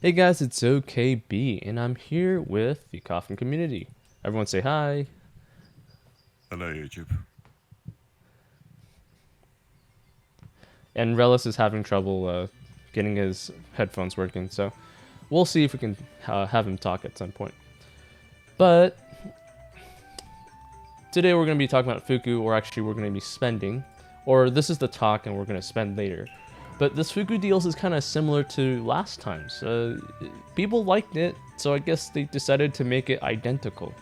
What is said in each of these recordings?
Hey guys, it's OKB, and I'm here with the Coffin community. Everyone say hi. Hello, YouTube. And Relis is having trouble getting his headphones working, so we'll see if we can have him talk at some point. But today we're going to be talking about Fuku, or actually we're going to be spending, or this is the talk and we're going to spend later. But this Fuku deals is kind of similar to last time's. People liked it, so I guess they decided to make it identical.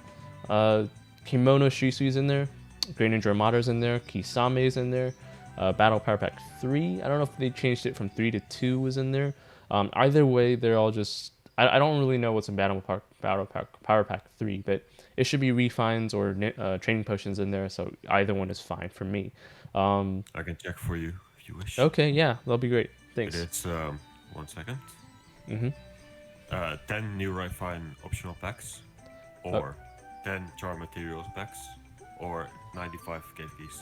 Kimono Shisui's in there, Great Ninja Armada's in there, Kisame's in there, Battle Power Pack 3. I don't know if they changed it from 3 to 2 was in there. Either way, they're all just... I don't really know what's in Power Pack 3, but it should be refines or training potions in there, so either one is fine for me. I can check for you if you wish. Okay, yeah, that'll be great. Thanks. It's 1 second. Mm-hmm. 10 new refine optional packs, or 10 charm materials packs, or 95 cave keys.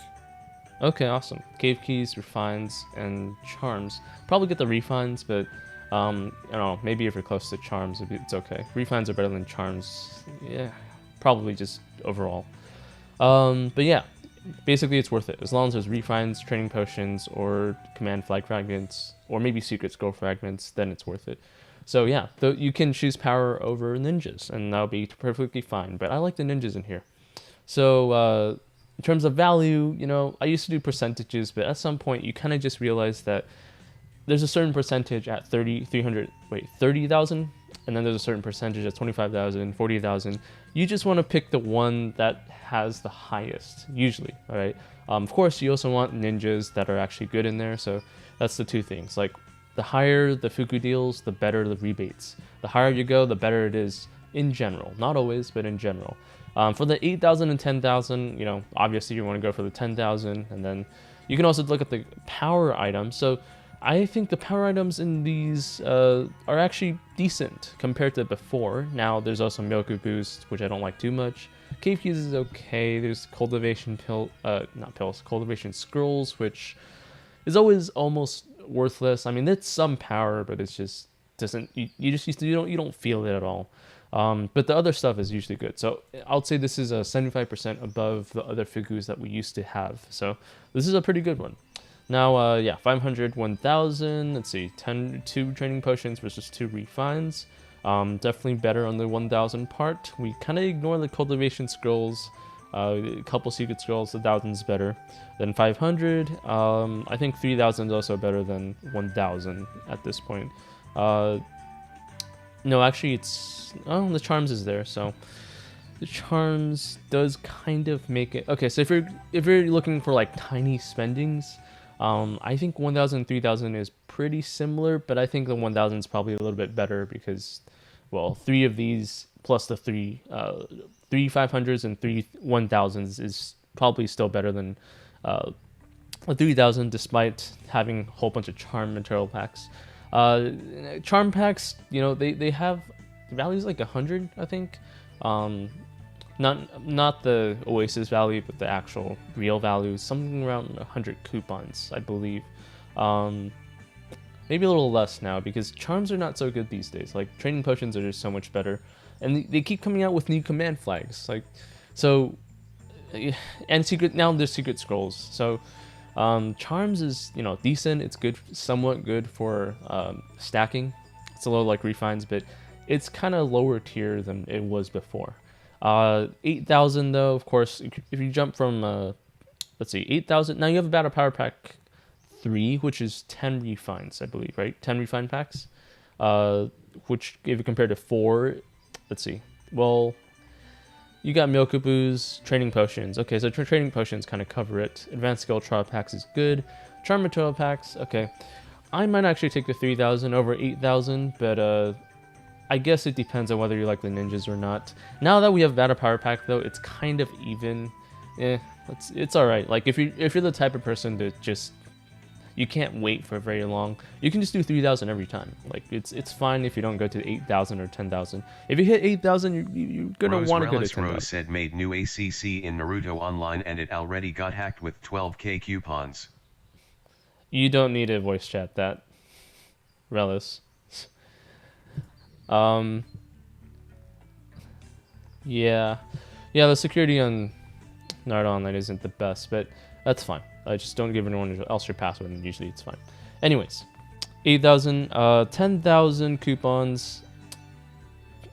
Okay, awesome. Cave keys, refines, and charms. Probably get the refines, but I don't know. Maybe if you're close to charms, it's okay. Refines are better than charms. Yeah, probably just overall. But yeah, basically it's worth it as long as there's refines, training potions, or command flag fragments, or maybe secret scroll fragments. Then it's worth it. So yeah, you can choose power over ninjas, and that'll be perfectly fine. But I like the ninjas in here. So in terms of value, I used to do percentages, but at some point you kind of just realize that there's a certain percentage at 30,000, and then there's a certain percentage at 25,000, 40,000. You just want to pick the one that has the highest, usually, all right? Of course, you also want ninjas that are actually good in there, so that's the two things. Like, the higher the Fuku deals, the better the rebates. The higher you go, the better it is in general. Not always, but in general. For the 8,000 and 10,000, obviously you want to go for the 10,000, and then you can also look at the power items. So I think the power items in these are actually decent compared to before. Now, there's also Myoku Boost, which I don't like too much. Cave Keys is okay. There's Cultivation Cultivation Scrolls, which is always almost worthless. I mean, it's some power, but it's just doesn't. You don't feel it at all. But the other stuff is usually good. So I'll say this is a 75% above the other Fugus that we used to have. So this is a pretty good one. Now, 500, 1,000. Let's see, 2 training potions versus 2 refines. Definitely better on the 1,000 part. We kind of ignore the cultivation scrolls. A couple secret scrolls, 1,000's better than 500. I think 3,000 is also better than 1,000 at this point. No, actually, the charms is there, so the charms does kind of make it okay. So if you're looking for like tiny spendings, I think 1,000, 3,000 is pretty similar, but I think the 1,000 is probably a little bit better because, well, 3 of these plus the 3 500s and 3 1,000s is probably still better than a 3,000, despite having a whole bunch of charm material packs. Charm packs, they have values like 100, I think. Not the Oasis value, but the actual real value, something around 100 coupons, I believe. Maybe a little less now because charms are not so good these days. Like, training potions are just so much better, and they keep coming out with new command flags. Like, so, and now there's secret scrolls. So, charms is decent. It's good, somewhat good for stacking. It's a little like refines, but it's kind of lower tier than it was before. 8,000 though, of course, if you jump from let's see, 8,000. Now you have about a power pack 3, which is 10 refines, I believe, right? 10 refine packs, which if you compare to 4, let's see. Well, you got Myokubu's training potions. Okay, so training potions kind of cover it. Advanced skill trial packs is good. Charm material packs, okay. I might actually take the 3,000 over 8,000, but I guess it depends on whether you like the ninjas or not. Now that we have Battle Power Pack, though, it's kind of even. It's all right. Like if you're the type of person that just you can't wait for very long, you can just do 3,000 every time. Like it's fine if you don't go to 8,000 or 10,000. If you hit 8,000, you're gonna want to go to 10,000. Rose said made new ACC in Naruto Online and it already got hacked with 12k coupons. You don't need to voice chat that, Relis. Yeah, yeah. The security on Naruto Online isn't the best, but that's fine. Just don't give anyone else your password, and usually it's fine. Anyways, 8,000, 10,000 coupons.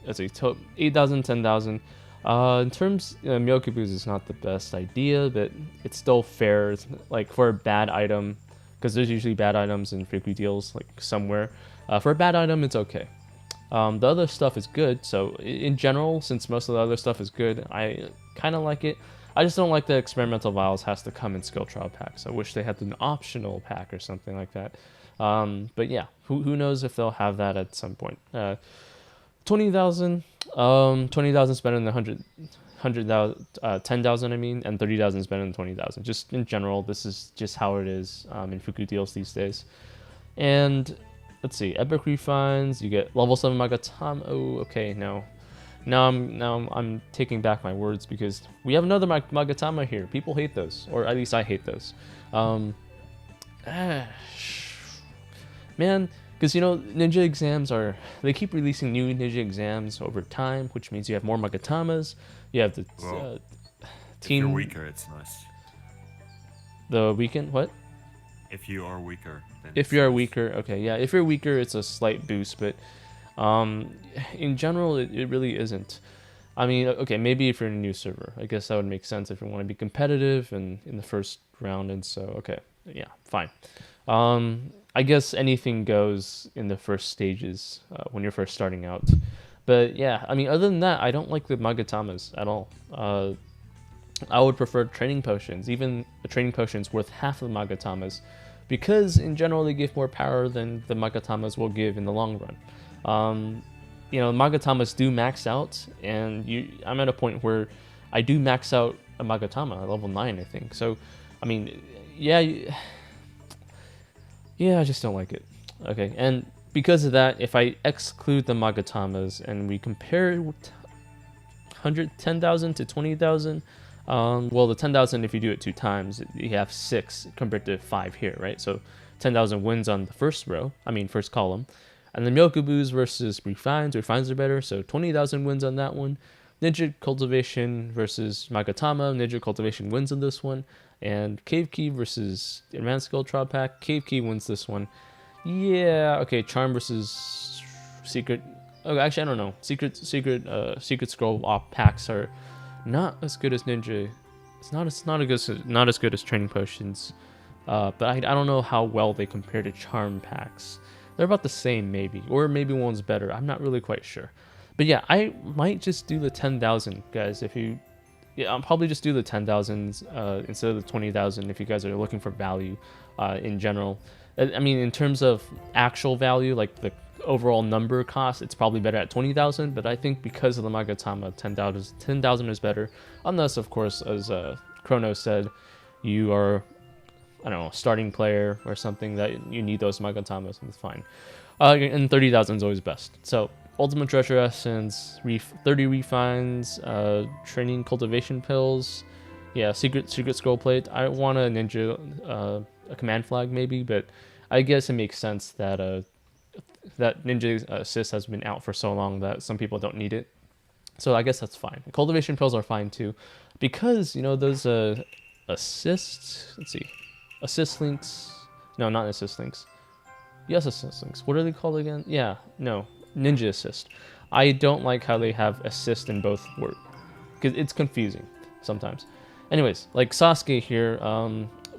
Let's see, 8,000, 10,000. In terms, Myokubu's is not the best idea, but it's still fair. It's like for a bad item, because there's usually bad items in Fuku deals, like somewhere. For a bad item, it's okay. The other stuff is good, so in general, since most of the other stuff is good, I kind of like it. I just don't like the experimental vials has to come in skill trial packs. I wish they had an optional pack or something like that. But yeah, who knows if they'll have that at some point. 20,000, 20,000 is better than 100,000, 10,000 I mean, and 30,000 is better than 20,000. Just in general, this is just how it is in Fuku deals these days. And let's see, epic refines. You get level 7 Magatama. Oh, okay, no. Now I'm taking back my words because we have another Magatama here. People hate those, or at least I hate those. Man, because ninja exams they keep releasing new ninja exams over time, which means you have more Magatamas. You have the team. If you're weaker, it's nice. The weekend, what? If you are weaker. If you are weaker, okay, yeah. If you're weaker, it's a slight boost, but in general, it really isn't. I mean, okay, maybe if you're in a new server, I guess that would make sense if you want to be competitive and in the first round, and so okay, yeah, fine. I guess anything goes in the first stages when you're first starting out, but yeah, I mean, other than that, I don't like the Magatamas at all. I would prefer training potions. Even the training potions worth half of the Magatamas, because in general they give more power than the Magatamas will give in the long run. Magatamas do max out, and I'm at a point where I do max out a Magatama at level 9, I think. So, I mean, yeah, I just don't like it. Okay, and because of that, if I exclude the Magatamas and we compare 10,000 to 20,000, well, the 10,000, if you do it 2 times, you have 6 compared to 5 here, right? So 10,000 wins on the first column. And the Myokubus versus Refines are better, so 20,000 wins on that one. Ninja Cultivation versus Magatama, Ninja Cultivation wins on this one. And Cave Key versus Advanced Skill Trial Pack, Cave Key wins this one. Yeah, okay, Charm versus Secret. Oh, actually, I don't know. Secret Scroll packs are not as good as Ninja. It's not as good as Training Potions. But I don't know how well they compare to Charm packs. They're about the same, maybe. Or maybe one's better. I'm not really quite sure. But yeah, I might just do the 10,000, guys. I'll probably just do the 10,000 instead of the 20,000 if you guys are looking for value in general. I mean, in terms of actual value, like the overall number cost, it's probably better at 20,000. But I think because of the Magatama, 10,000 is better. Unless, of course, as Chrono said, you are, I don't know, starting player or something that you need those Magatamas, and it's fine. And 30,000 is always best. So Ultimate Treasure Essence, 30 Refines, Training Cultivation Pills, yeah, Secret Scroll Plate. I want a Ninja, a Command Flag maybe, but I guess it makes sense that that Ninja Assist has been out for so long that some people don't need it. So I guess that's fine. Cultivation Pills are fine too, because those assists. Let's see. Assist links. No, not assist links. Yes, assist links. What are they called again? Yeah, no. Ninja assist. I don't like how they have assist in both words, because it's confusing sometimes. Anyways, like Sasuke here,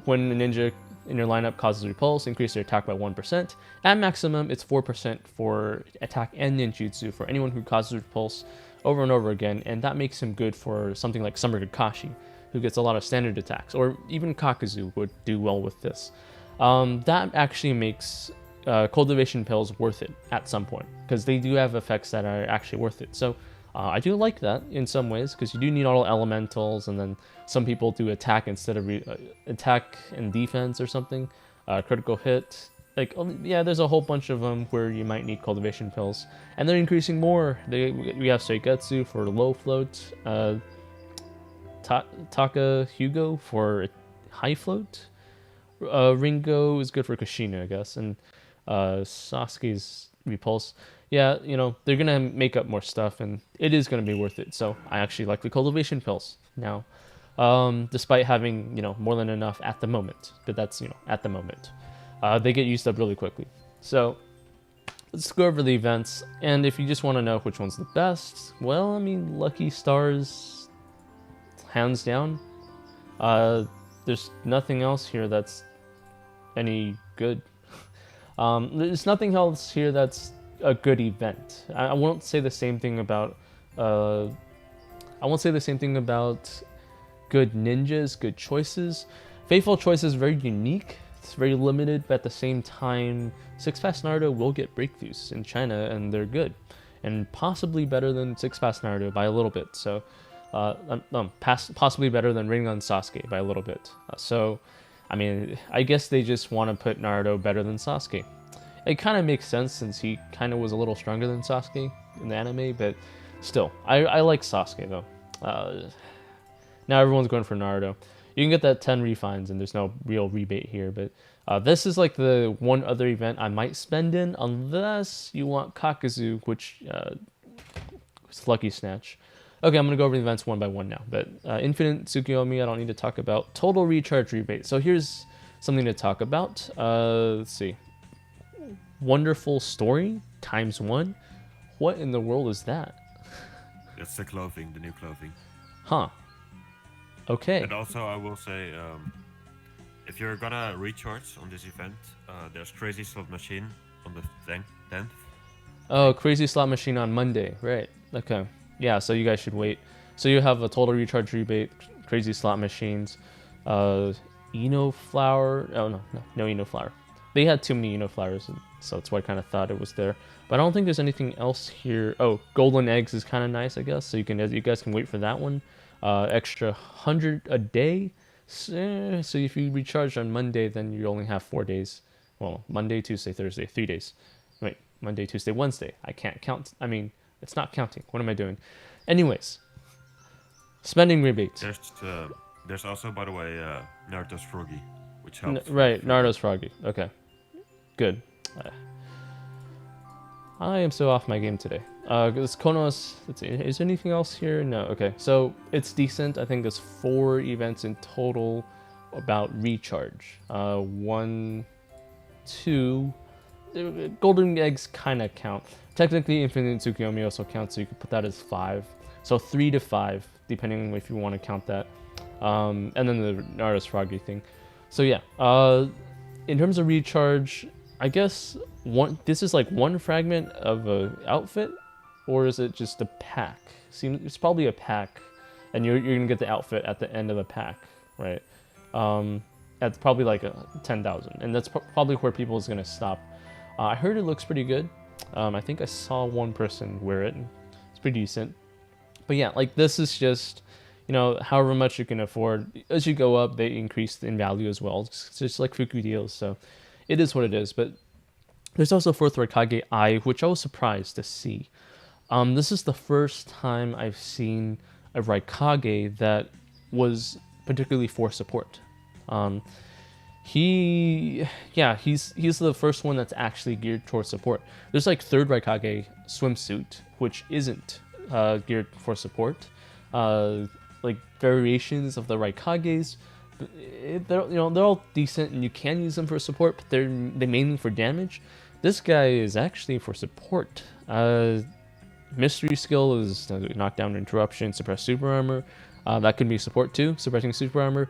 when a ninja in your lineup causes repulse, increase their attack by 1%. At maximum, it's 4% for attack and ninjutsu for anyone who causes repulse over and over again, and that makes him good for something like Summer Kakashi, who gets a lot of standard attacks, or even Kakuzu would do well with this. That actually makes Cultivation Pills worth it at some point, because they do have effects that are actually worth it. So I do like that in some ways, because you do need all elementals, and then some people do attack instead of attack and defense or something, critical hit. Yeah, there's a whole bunch of them where you might need Cultivation Pills, and they're increasing more. We have Soiketsu for low float, Taka Hugo for high float, Ringo is good for Kushina, I guess, and Sasuke's repulse. Yeah, you know, they're gonna make up more stuff, and it is gonna be worth it. So I actually like the cultivation pills now, despite having, you know, more than enough at the moment. But that's, you know, at the moment. They get used up really quickly. So let's go over the events, and if you just want to know which one's the best, well, I mean, Lucky Stars, hands down. There's nothing else here that's any good. There's nothing else here that's a good event. I won't say the same thing about good ninjas, good choices. Faithful Choice is very unique. It's very limited, but at the same time, Six Pass Naruto will get breakthroughs in China, and they're good, and possibly better than Six Pass Naruto by a little bit. So, possibly better than Rinnegan Sasuke by a little bit. So, I mean, I guess they just want to put Naruto better than Sasuke. It kind of makes sense since he kind of was a little stronger than Sasuke in the anime, but still, I like Sasuke though. Now everyone's going for Naruto. You can get that 10 refines, and there's no real rebate here, but this is like the one other event I might spend in, unless you want Kakuzu, which is Lucky Snatch. Okay, I'm going to go over the events one by one now, but Infinite Tsukiyomi, I don't need to talk about. Total Recharge Rebate. So here's something to talk about. Let's see. Wonderful Story, ×1. What in the world is that? That's the clothing, the new clothing. Huh. Okay. And also, I will say, if you're gonna recharge on this event, there's Crazy Slot Machine on the 10th. Oh, Crazy Slot Machine on Monday, right? Okay. Yeah, so you guys should wait. So you have a total recharge rebate, Crazy Slot Machines, Eno Flower. Oh no Eno Flower. They had too many Eno Flowers, so that's why I kind of thought it was there. But I don't think there's anything else here. Oh, Golden Eggs is kind of nice, I guess. So you guys can wait for that one. Extra 100 a day. So if you recharge on Monday, then you only have 4 days. Well, Monday, Tuesday, Thursday, 3 days. Wait, Monday, Tuesday, Wednesday. I can't count. I mean, it's not counting. What am I doing? Anyways, spending rebates. There's also, by the way, Naruto's Froggy, which helps. Right, Naruto's Froggy. Okay, good. I am so off my game today. This Konos, let's see, is there anything else here? No, okay. So it's decent. I think there's 4 events in total about recharge. 1, 2, Golden Eggs kind of count. Technically, Infinite Tsukiyomi also counts, so you could put that as 5. So 3 to 5, depending on if you want to count that. And then the Naruto's Froggy thing. So yeah, in terms of recharge, I guess this is like one fragment of an outfit, or is it just a pack? It's probably a pack, and you're gonna get the outfit at the end of the pack, right? At probably like 10,000, and that's probably where people is gonna stop. I heard it looks pretty good. I think I saw one person wear it, and it's pretty decent. But yeah, like this is just, you know, however much you can afford. As you go up, they increase in value as well. It's just like Fuku deals, so it is what it is. But there's also 4th Raikage Eye, which I was surprised to see. This is the first time I've seen a Raikage that was particularly for support. He's the first one that's actually geared towards support. There's like 3rd Raikage swimsuit, which isn't geared for support. Like variations of the Raikages, they're all decent and you can use them for support, but they're mainly for damage. This guy is actually for support. Mystery skill is knockdown, interruption, suppress super armor. That could be support too, suppressing super armor.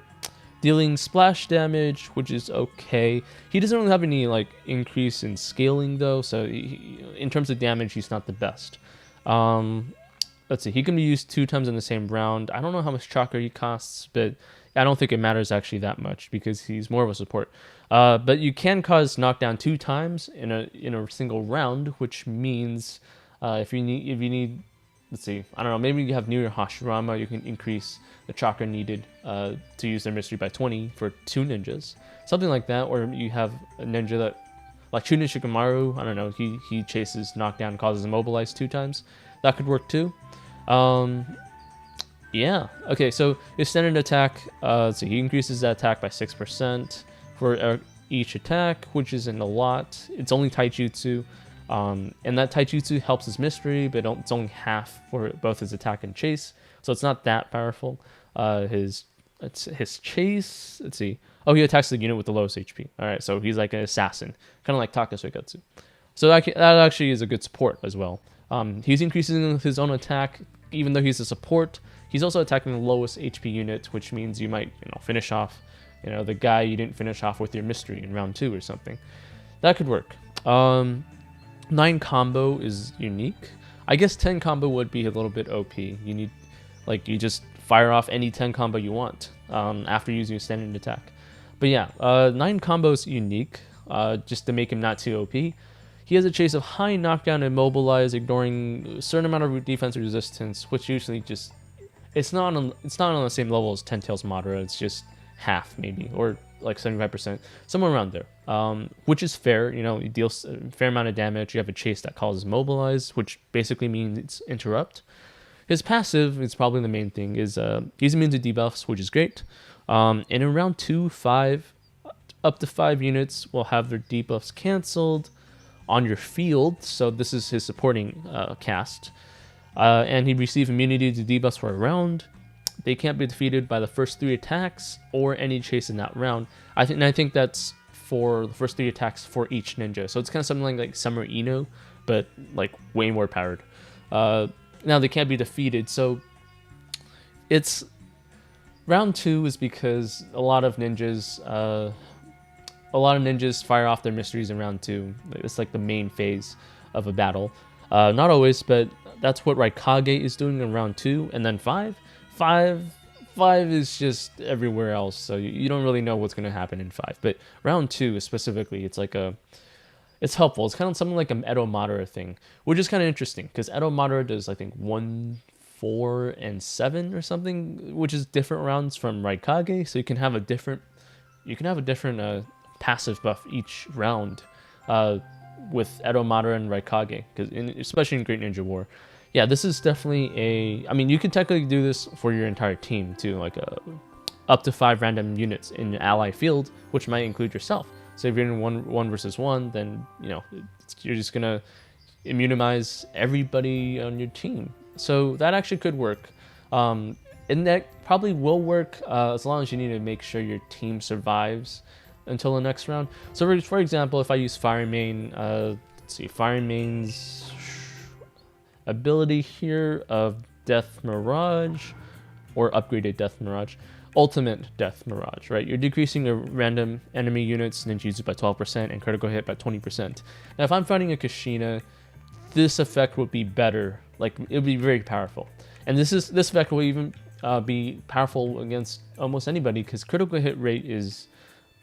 Dealing splash damage, which is okay. He doesn't really have any like increase in scaling though, so in terms of damage, he's not the best. Let's see, he can be used 2 times in the same round. I don't know how much chakra he costs, but I don't think it matters actually that much because he's more of a support. But you can cause knockdown 2 times in a single round, which means if you need, let's see, I don't know, maybe you have New Year Hashirama, you can increase the chakra needed to use their mystery by 20 for 2 ninjas, something like that. Or you have a ninja that, like Fukurokumaru, I don't know, he chases knockdown, causes immobilize 2 times. That could work too. Yeah. Okay, so his standard attack, so he increases that attack by 6% for each attack, which isn't a lot. It's only taijutsu. And that taijutsu helps his mystery, but it's only half for both his attack and chase, so it's not that powerful. His chase, let's see. Oh, he attacks the unit with the lowest HP. All right, so he's like an assassin, kind of like Takasekatsu. So that actually is a good support as well. He's increasing his own attack, even though he's a support. He's also attacking the lowest HP unit, which means you might, finish off, the guy you didn't finish off with your mystery in round 2 or something. That could work. 9 combo is unique. I guess 10 combo would be a little bit OP. You need, you just fire off any 10 combo you want after using a standard attack. But yeah, 9 combo is unique, just to make him not too OP. He has a chase of high knockdown and immobilize, ignoring a certain amount of defense resistance, which usually just it's not on the same level as 10 Tails Madara. It's just half maybe, or like 75%, somewhere around there. Which is fair. He deals a fair amount of damage. You have a chase that causes mobilize, which basically means it's interrupt. His passive is probably the main thing. Is he's immune to debuffs, which is great. And in round 2, 5, up to 5 units will have their debuffs canceled on your field. So this is his supporting cast. And he receives immunity to debuffs for a round. They can't be defeated by the first 3 attacks or any chase in that round. I think that's for the first 3 attacks for each ninja. So it's kind of something like Summer Ino, but like way more powered. Now they can't be defeated. So it's round 2 is because a lot of ninjas fire off their mysteries in round 2. It's like the main phase of a battle. Not always, but that's what Raikage is doing in round 2. And then 5 is just everywhere else, so you don't really know what's going to happen in 5. But round 2 specifically, it's helpful. It's kind of something like an Edo Madara thing, which is kind of interesting, because Edo Madara does, I think, 1, 4, and 7 or something, which is different rounds from Raikage, so you can have a different passive buff each round with Edo Madara and Raikage, especially in Great Ninja War. Yeah, this is definitely you can technically do this for your entire team too, like up to 5 random units in an ally field, which might include yourself. So if you're in one versus one, then you're just gonna immunize everybody on your team. So that actually could work, and that probably will work as long as you need to make sure your team survives until the next round. So for example, if I use Fire Main, let's see, Fire Main's ability here of Death Mirage, or upgraded Death Mirage, Ultimate Death Mirage, right? You're decreasing a random enemy unit's ninjutsu by 12% and critical hit by 20%. Now, if I'm fighting a Kushina, this effect would be better. Like, it would be very powerful. And this effect will even be powerful against almost anybody, because critical hit rate is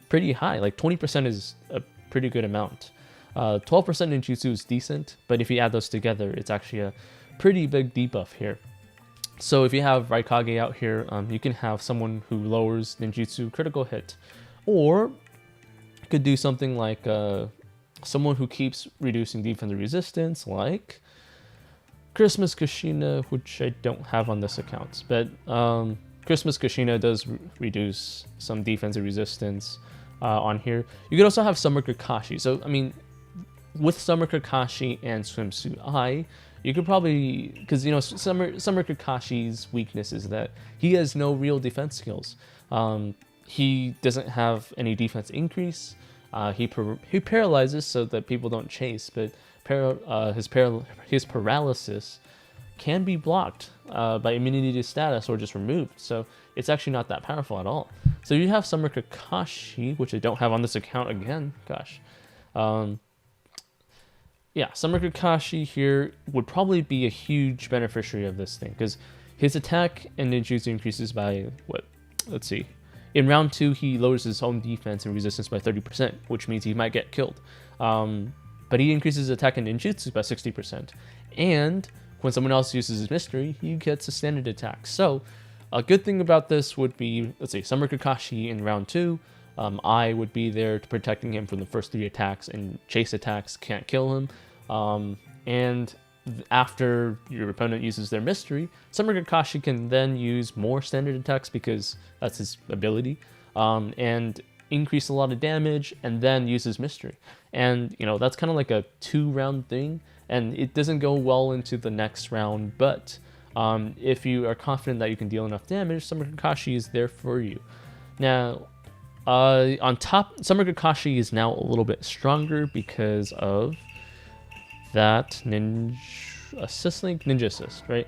pretty high. Like 20% is a pretty good amount. 12% ninjutsu is decent, but if you add those together, it's actually a pretty big debuff here. So if you have Raikage out here, you can have someone who lowers ninjutsu critical hit, or you could do something like someone who keeps reducing defensive resistance, like Christmas Kushina, which I don't have on this account, but Christmas Kushina does reduce some defensive resistance on here. You could also have Summer Kakashi. So with Summer Kakashi and Swimsuit Eye, you could probably, because Summer Kakashi's weakness is that he has no real defense skills. He doesn't have any defense increase. He paralyzes so that people don't chase, but his paralysis can be blocked by immunity to status or just removed. So it's actually not that powerful at all. So you have Summer Kakashi, which I don't have on this account again. Gosh. Yeah, Summer Kakashi here would probably be a huge beneficiary of this thing, because his attack and ninjutsu increases by, let's see. In round 2, he lowers his own defense and resistance by 30%, which means he might get killed. But he increases attack and ninjutsu by 60%. And when someone else uses his mystery, he gets a standard attack. So a good thing about this would be, let's say, Summer Kakashi in round 2. I would be there to protecting him from the first 3 attacks, and chase attacks can't kill him. And after your opponent uses their mystery, Summer Kakashi can then use more standard attacks because that's his ability. And increase a lot of damage, and then uses mystery. And, you know, that's kind of like a 2-round thing, and it doesn't go well into the next round, but if you are confident that you can deal enough damage, Summer Kakashi is there for you. Now, on top, Summer Kakashi is now a little bit stronger because of that Ninja Assist, right?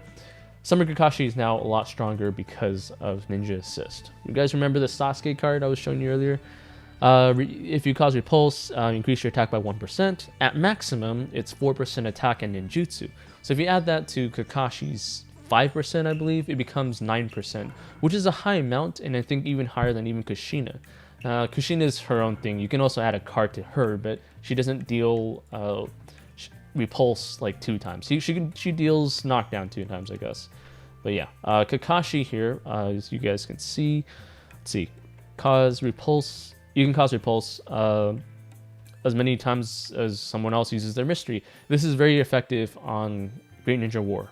Summer Kakashi is now a lot stronger because of Ninja Assist. You guys remember the Sasuke card I was showing you earlier? If you cause repulse, increase your attack by 1%. At maximum, it's 4% attack and ninjutsu. So if you add that to Kakashi's 5%, I believe, it becomes 9%, which is a high amount, and I think even higher than even Kushina. Kushina is her own thing. You can also add a card to her, but she doesn't deal repulse like 2 times. She deals knockdown 2 times, I guess. But yeah, Kakashi here, as you guys can see, let's see, cause repulse. You can cause repulse as many times as someone else uses their mystery. This is very effective on Great Ninja War,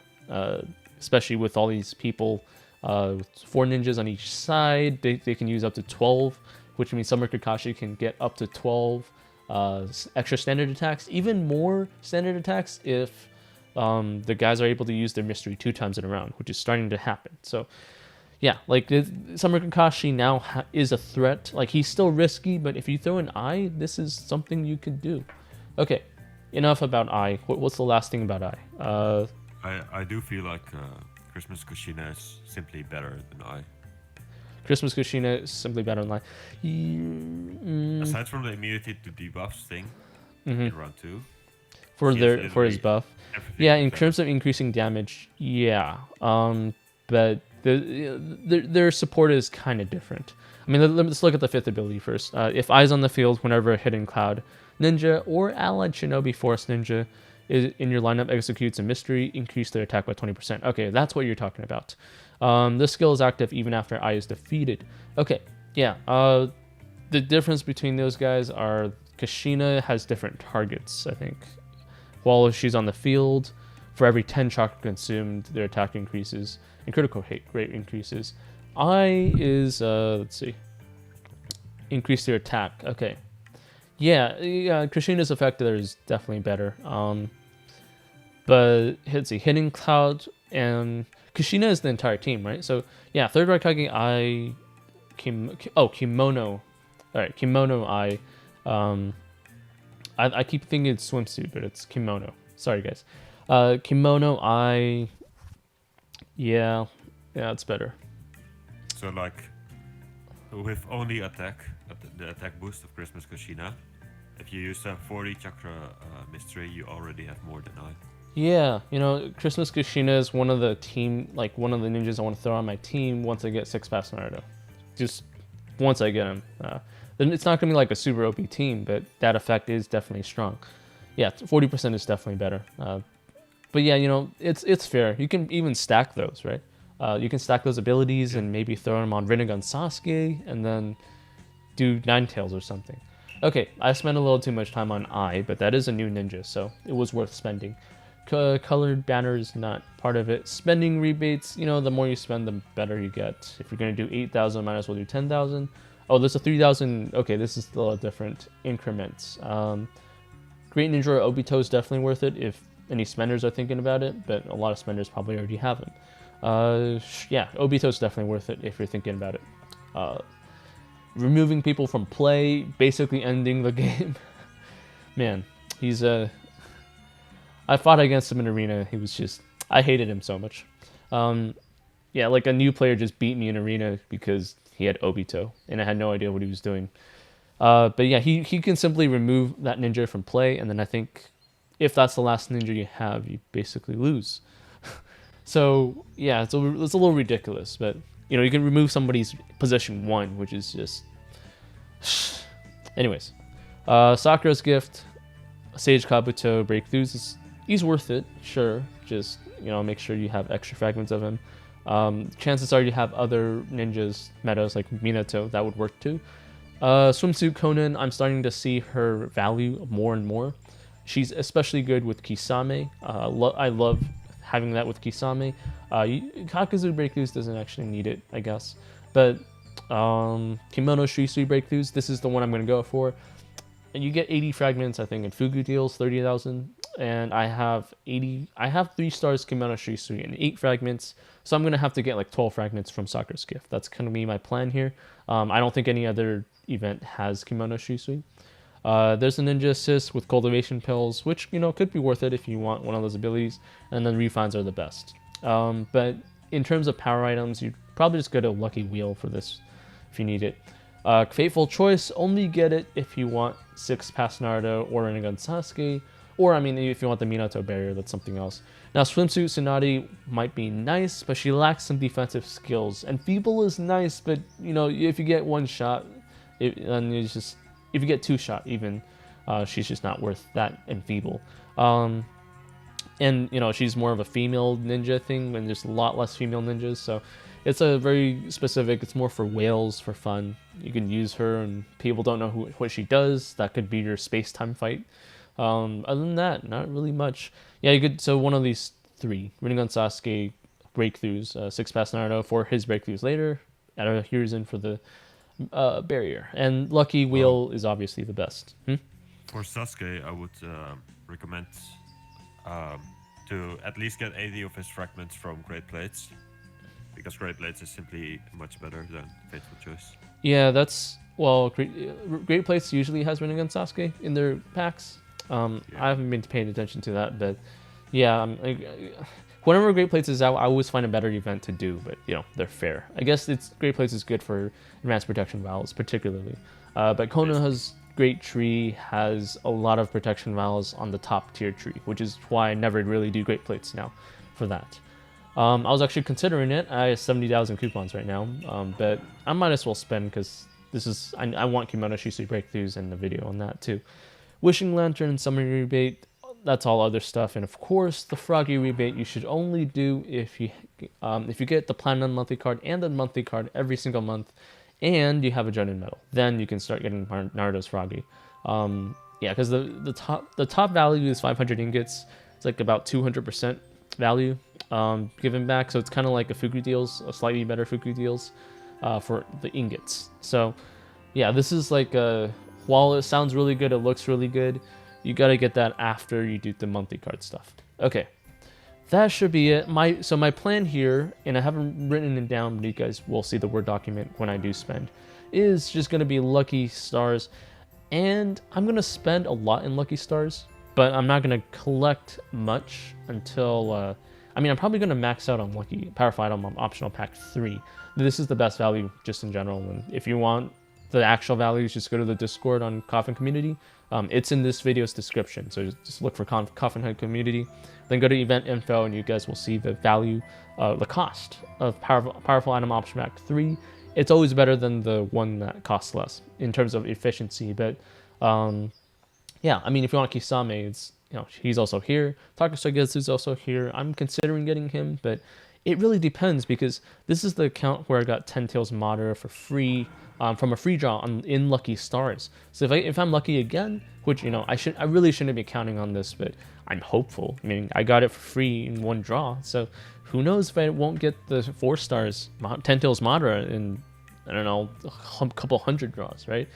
especially with all these people, with 4 ninjas on each side. They can use up to 12, which means Summer Kakashi can get up to 12 extra standard attacks, even more standard attacks if the guys are able to use their mystery 2 times in a round, which is starting to happen. So yeah, like Summer Kakashi now is a threat. Like, he's still risky, but if you throw an eye, this is something you could do. Okay, enough about eye. What's the last thing about eye? I do feel like Christmas Kushina is simply better than I. Christmas Kushina is simply better than I. Aside from the immunity to debuffs thing in round 2. For his buff. Yeah, in terms of increasing damage, yeah. But their support is kind of different. I mean, let's look at the 5th ability first. If Eyes on the field, whenever a hidden cloud ninja or allied shinobi force ninja in your lineup executes a mystery, increase their attack by 20%. Okay, that's what you're talking about. This skill is active even after Eye is defeated. Okay, yeah. The difference between those guys are Kushina has different targets, I think. While she's on the field, for every 10 chakra consumed, their attack increases and critical hit rate increases. Eye is, let's see, increase their attack. Okay. Yeah, Kushina's effect there is definitely better. But let's see, Hidden Cloud and Kushina is the entire team, right? So yeah, Third Raikage Eye, Kimono. All right, Kimono Eye. I keep thinking it's swimsuit, but it's kimono. Sorry, guys. Kimono Eye. Yeah, it's better. So like, with only attack, the attack boost of Christmas Kushina, if you use a 40 chakra mystery, you already have more than I. Yeah, you know, Christmas Kushina is one of the ninjas I want to throw on my team once I get 6 past Naruto. Just once I get him. Then it's not going to be like a super OP team, but that effect is definitely strong. Yeah, 40% is definitely better. But yeah, you know, it's fair. You can even stack those, right? You can stack those abilities and maybe throw them on Rinnegan Sasuke and then do Ninetales or something. Okay, I spent a little too much time on Eye, but that is a new ninja, so it was worth spending. Colored banner is not part of it. Spending rebates, you know, the more you spend, the better you get. If you're going to do 8,000, might as well do 10,000. Oh, there's a 3,000. Okay, this is a lot different increments. Great Ninja or Obito is definitely worth it if any spenders are thinking about it, but a lot of spenders probably already have them. Yeah, Obito is definitely worth it if you're thinking about it. Removing people from play, basically ending the game. Man, he's I fought against him in arena. He was just, I hated him so much. Yeah, like a new player just beat me in arena because he had Obito and I had no idea what he was doing. But yeah, he can simply remove that ninja from play, and then I think if that's the last ninja you have, you basically lose. So yeah, it's a little ridiculous, but you know, you can remove somebody's position 1, which is just. Anyways, Sakura's gift, Sage Kabuto breakthroughs. He's worth it, sure. Just, you know, make sure you have extra fragments of him. Chances are you have other ninjas metas like Minato that would work too. Swimsuit Conan, I'm starting to see her value more and more. She's especially good with Kisame. I love having that with Kisame. Kakuzu breakthroughs doesn't actually need it, I guess. But Kimono Shisui breakthroughs. This is the one I'm going to go for. And you get 80 fragments, I think, in Fuku deals, 30,000. And I have 3 stars Kimono Shisui and 8 fragments. So I'm going to have to get like 12 fragments from Sakura's Gift. That's going to be my plan here. I don't think any other event has Kimono Shisui. There's a Ninja Assist with Cultivation Pills, which, could be worth it if you want one of those abilities. And then Refines are the best. But in terms of power items, you'd probably just go to Lucky Wheel for this if you need it. Fateful Choice, only get it if you want 6 past Naruto or Rinnegan Sasuke, or if you want the Minato barrier, that's something else. Now, Swimsuit Tsunade might be nice, but she lacks some defensive skills, and Feeble is nice, but if you get 1 shot, if you get 2 shot even, she's just not worth that in Feeble. And she's more of a female ninja thing, and there's a lot less female ninjas, so it's a very specific, it's more for whales, for fun. You can use her and people don't know what she does. That could be your space-time fight. Other than that, not really much. Yeah, so one of these 3, Rinnegan Sasuke breakthroughs, 6 past Naruto for his breakthroughs later, add a Hiruzen for the barrier. And Lucky Wheel is obviously the best. For Sasuke, I would recommend to at least get 80 of his fragments from Great Plates. Because Great Plates is simply much better than Fateful Choice. Yeah, Great Plates usually has Rinnegan Sasuke in their packs. I haven't been paying attention to that, but yeah, whenever Great Plates is out, I always find a better event to do, but they're fair. I guess Great Plates is good for advanced protection vials, particularly. But Konoha's Great Tree has a lot of protection vials on the top tier tree, which is why I never really do Great Plates now for that. I was actually considering it. I have 70,000 coupons right now, but I might as well spend because I want Kimono Shisui breakthroughs and the video on that too. Wishing Lantern, Summon Rebate, that's all other stuff. And of course, the Froggy Rebate you should only do if you get the Platinum monthly card and the monthly card every single month, and you have a Jonin medal. Then you can start getting Naruto's Froggy. Because the top value is 500 ingots. It's like about 200% value given back, so it's kind of like a Fuku deals, a slightly better Fuku deals for the ingots. So yeah, this is like while it sounds really good, it looks really good, you gotta get that after you do the monthly card stuff. Okay, that should be it. My plan here, and I haven't written it down, but you guys will see the Word document when I do spend, is just gonna be Lucky Stars, and I'm gonna spend a lot in Lucky Stars, but I'm not gonna collect much until I'm probably going to max out on Lucky Powerful Item on Optional Pack 3. This is the best value just in general. And if you want the actual values, just go to the Discord on Coffin Community. It's in this video's description. So just look for Coffin Head Community. Then go to Event Info and you guys will see the value, the cost of Powerful Item Optional Pack 3. It's always better than the one that costs less in terms of efficiency. But if you want Kisame, it's he's also here. Takusagetsu's also here. I'm considering getting him, but it really depends because this is the account where I got 10 Tails Madara for free from a free draw in Lucky Stars. So if I'm lucky again, which I really shouldn't be counting on this, but I'm hopeful. I got it for free in 1 draw, so who knows if I won't get the 4 stars 10 Tails Madara in a couple hundred draws, right?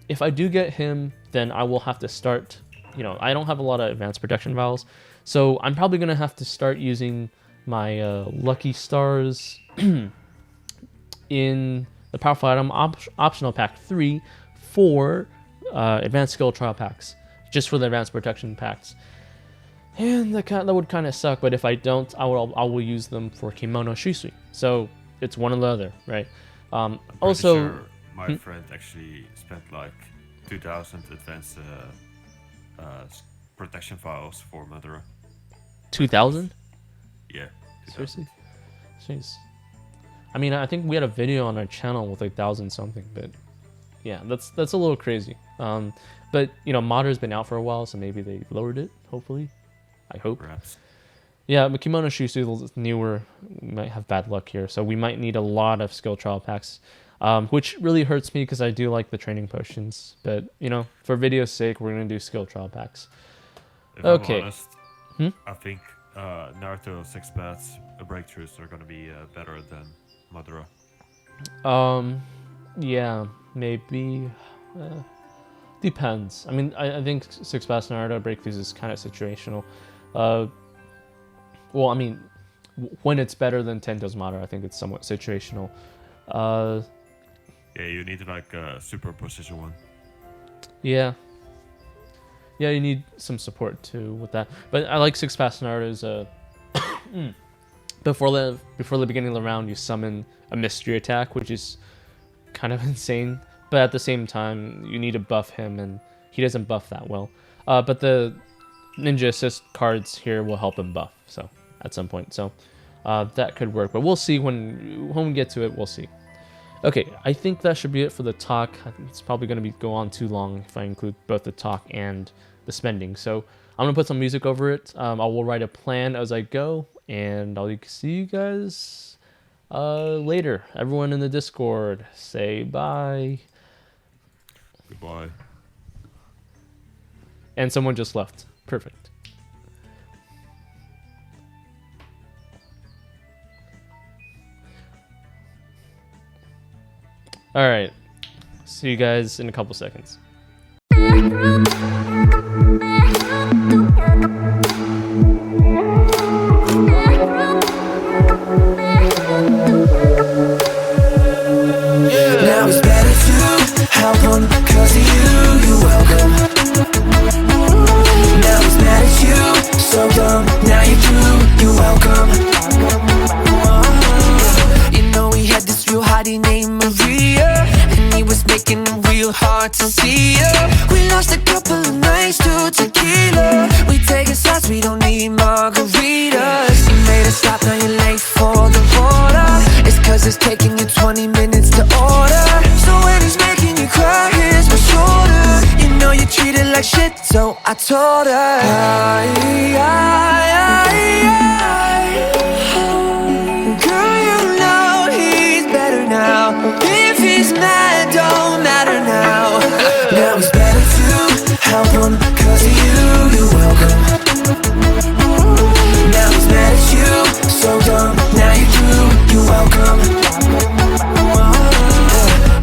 If I do get him, then I will have to start. I don't have a lot of advanced protection vials, so I'm probably going to have to start using my Lucky Stars in the Powerful Item Optional Pack 3 for Advanced Skill Trial Packs, just for the Advanced Protection Packs. And that would kind of suck, but if I don't, I will use them for Kimono Shisui. So it's one or the other, right? Also, sure my friend actually spent like 2,000 advanced protection files for Madara. 2,000? Yeah. 2000. Seriously? Jeez. I think we had a video on our channel with 1,000 something, but yeah, that's a little crazy. But Madara's been out for a while, so maybe they lowered it. Hopefully, I hope. Perhaps. Yeah, but Kimono Shisui is newer. We might have bad luck here, so we might need a lot of skill trial packs. Which really hurts me because I do like the training potions. But, for video's sake, we're going to do skill trial packs. If okay. I'm honest, I think Naruto 6 paths breakthroughs are going to be better than Madara. Yeah, maybe. Depends. I mean, I think Six Pass Naruto breakthroughs is kind of situational. Well, I mean, when it's better than Tento's Matter, I think it's somewhat situational. Yeah, you need like a super precision one. Yeah. Yeah, you need some support too with that. But I like Six Pass Naruto's before the beginning of the round you summon a mystery attack, which is kind of insane. But at the same time, you need to buff him, and he doesn't buff that well. But the ninja assist cards here will help him buff, so at some point. So that could work, but we'll see when we get to it. We'll see. Okay, I think that should be it for the talk. It's probably going to go on too long if I include both the talk and the spending. So I'm going to put some music over it. I will write a plan as I go, and I'll see you guys later. Everyone in the Discord, say bye. Goodbye. And someone just left. Perfect. All right. See you guys in a couple seconds. Now it's better to help him, cause of you, you're welcome. Now he's mad at you, so dumb, now you're through, you're welcome. You know he had this real hottie named Maria, and he was making it real hard to see her. We lost a couple of nights to tequila. We taking shots, we don't need margaritas. You made us stop, now you're late for the border. It's cause it's taking you 20 minutes to order. So when he's making you cry, here's my shoulder. You know you treat it like shit, so I told her girl, you know he's better now. If he's mad, don't matter now. Now he's better to help him, cause of you, you're welcome. Now he's mad at you, so dumb, now you're through, you're welcome.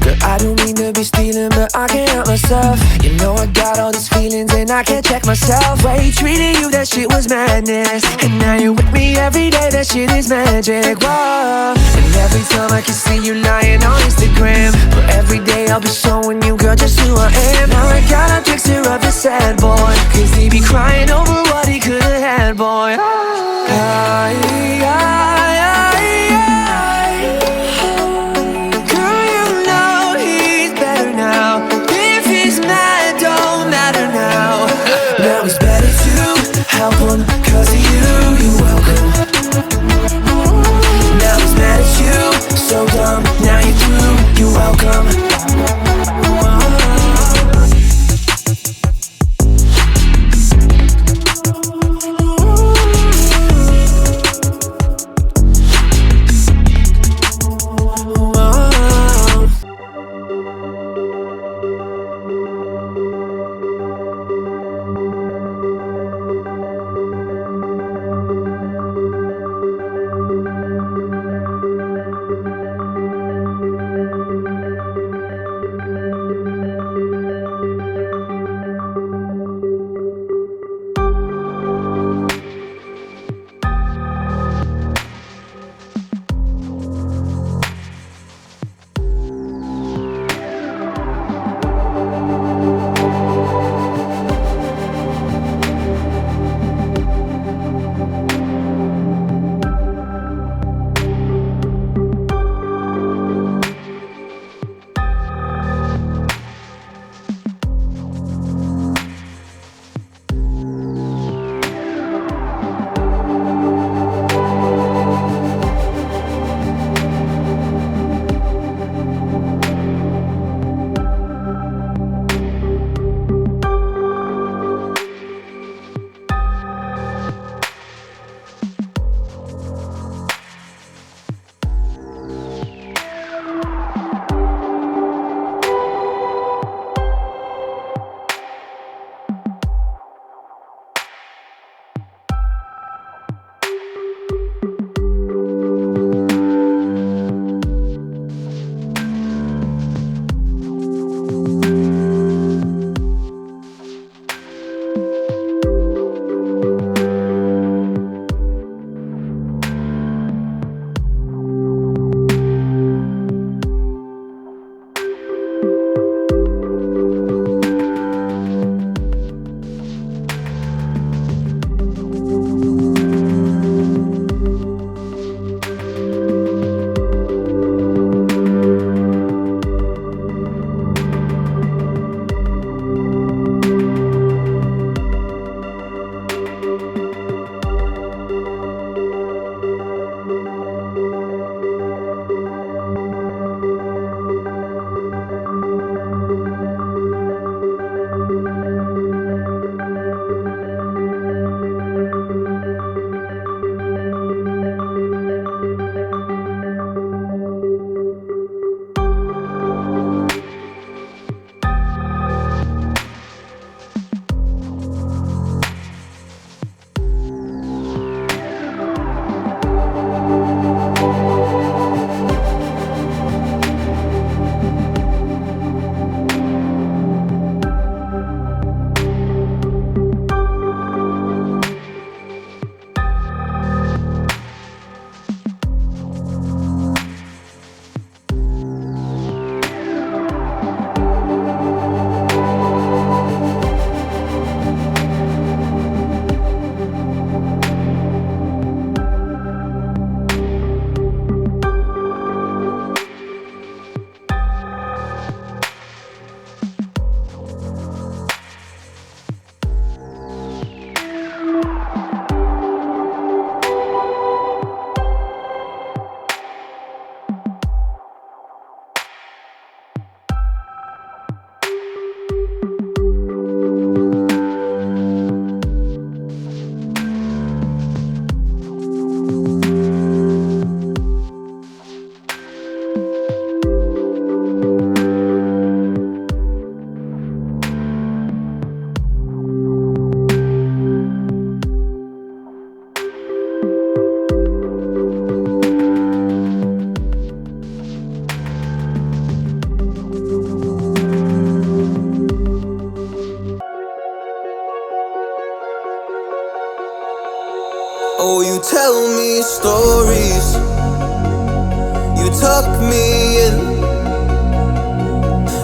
Girl, I don't mean to be stealing, but I can't help myself. You know I got all these feelings and I can't check myself. Way he treated you, that shit was madness. And now you're with me every day, that shit is magic. Whoa. And every time I can see you lying on Instagram, but every day I'll be showing you, girl, just who I am. Now I got a picture of the sad boy, cause he be crying over what he could've had, boy. Now he's better to help him, cause of you, you're welcome. Now he's mad at you, so dumb, now you're through, you're welcome. Oh, you tell me stories, you tuck me in,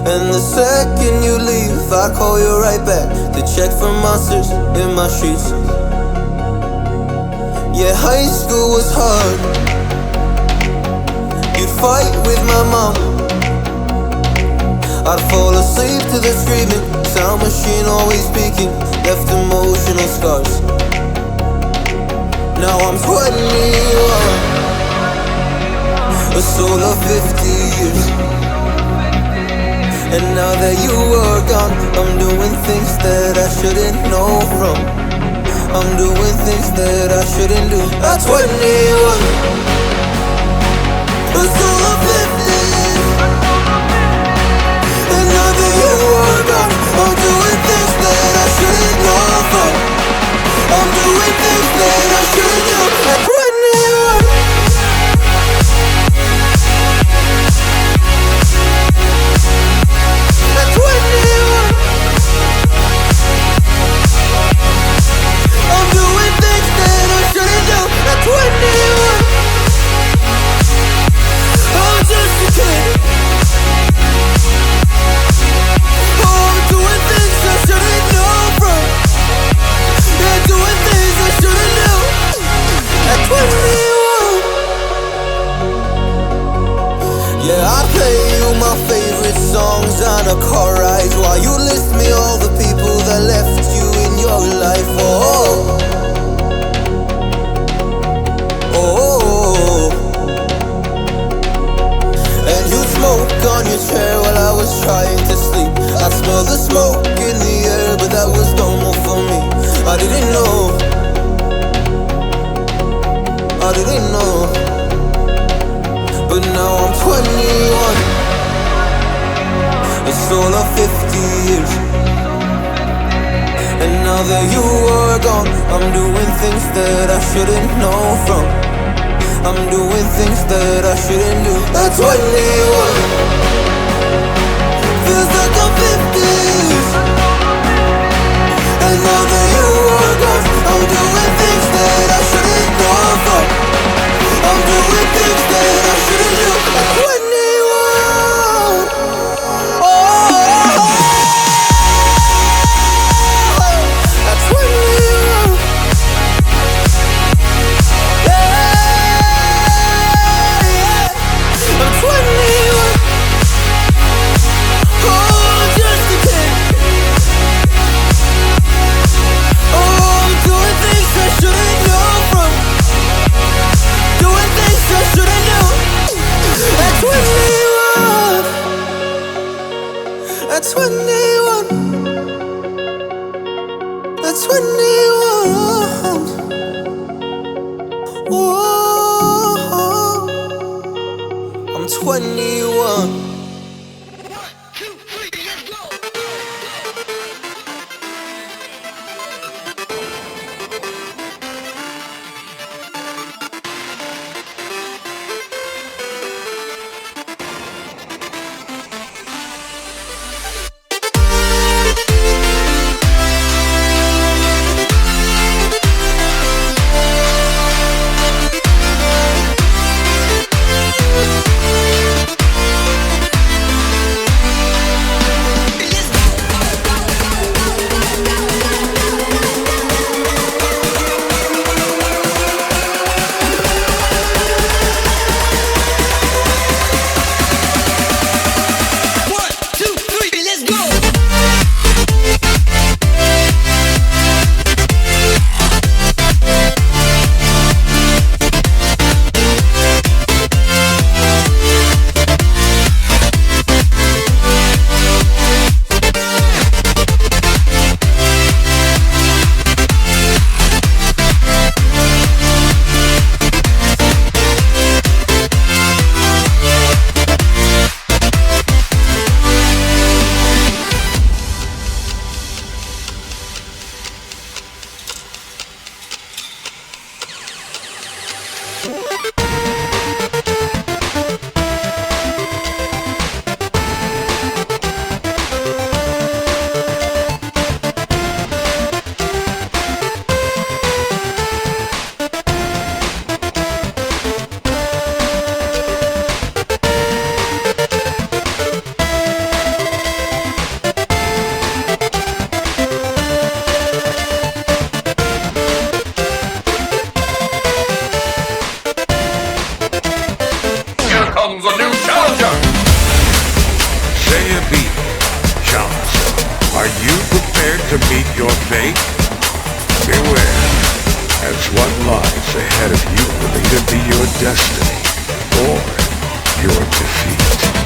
and the second you leave, I call you right back to check for monsters in my streets. Yeah, high school was hard. You'd fight with my mom, I'd fall asleep to the screaming, sound machine always speaking, left emotional scars. Now I'm 21, a soul of 50 years. And now that you are gone, I'm doing things that I shouldn't know from. I'm doing things that I shouldn't do. At 21, a soul of 50 years. And now that you are gone, I'm doing things that I shouldn't know from. I'm doing things that I shouldn't do. At 21. At 21. I'm doing things that I shouldn't do. At 21. I'm just a kid. Oh, I'm doing things I shouldn't know from. Yeah, doing things I shouldn't do. At 21. Yeah, I play you my favorite songs on a car ride while you list me all the people that left you in your life. Oh, oh, and you smoke on your chair while I was trying to sleep. I smell the smoke in the air, but that was normal for me. I didn't know, I didn't know. But now I'm 21, a soul of 50 years. And now that you are gone, I'm doing things that I shouldn't know from. I'm doing things that I shouldn't do. At 21, feels like I'm 50 years. And now that you are gone, I'm doing things that I shouldn't know from. I'm doing things that I shouldn't do. At 21. Oh, at 21. Yeah, I'm 21. Oh, I'm just a kid. Oh, lies ahead of you will either be your destiny or your defeat.